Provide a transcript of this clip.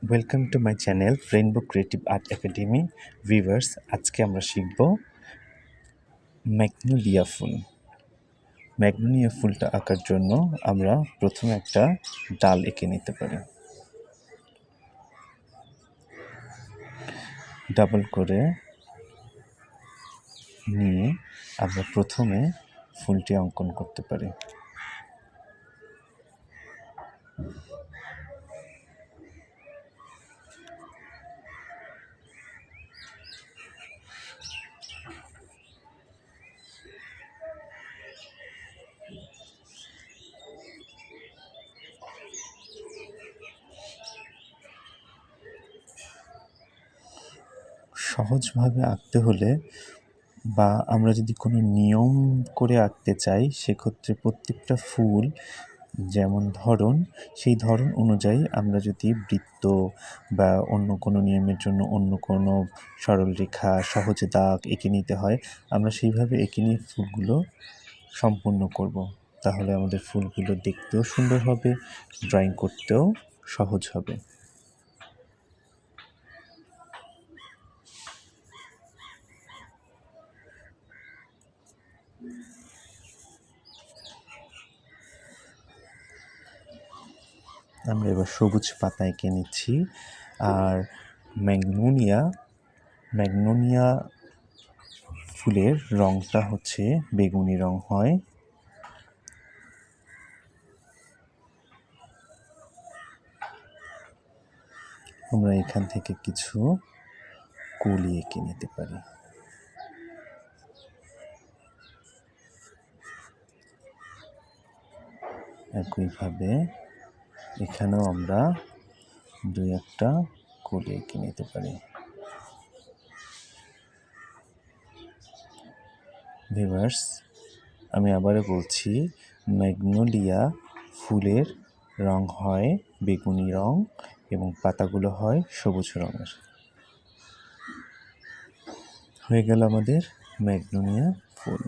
Welcome to my channel rainbow creative art academy viewers. আজকে আমরা শিখব ম্যাগনোলিয়া ফুল। Magnolia ফুলটা আঁকার জন্য আমরা প্রথমে একটা ডাল এঁকে নিতে পারি। ডাবল করে নিয়ে আমরা প্রথমে ফুলটি অঙ্কন করতে পারি। সহজভাবে আঁকতে হলে বা আমরা যদি কোনো নিয়ম করে আঁকতে চাই, সেক্ষেত্রে প্রত্যেকটা ফুল যেমন ধরন, সেই ধরন অনুযায়ী আমরা যদি বৃত্ত বা অন্য কোনো নিয়মের জন্য অন্য কোনো সরলরেখা, সহজ দাগ এঁকে নিতে হয়, আমরা সেইভাবে এঁকে নিয়ে ফুলগুলো সম্পূর্ণ করব। তাহলে আমাদের ফুলগুলো দেখতেও সুন্দর হবে, ড্রয়িং করতেও সহজ হবে। আমরা এবার সবুজ পাতা এঁকে নিচ্ছি। আর ম্যাগনোলিয়া ফুলের রঙটা হচ্ছে বেগুনি রং হয়। আমরা এখান থেকে কিছু কলি এঁকে নিতে পারি। একইভাবে এখানেও আমরা দুই একটা কলি এঁকে নিতে পারি। ভিউয়ার্স, আমি আবারও বলছি, ম্যাগনোলিয়া ফুলের রং হয় বেগুনি রং এবং পাতাগুলো হয় সবুজ রঙের। হয়ে গেল আমাদের ম্যাগনোলিয়া ফুল।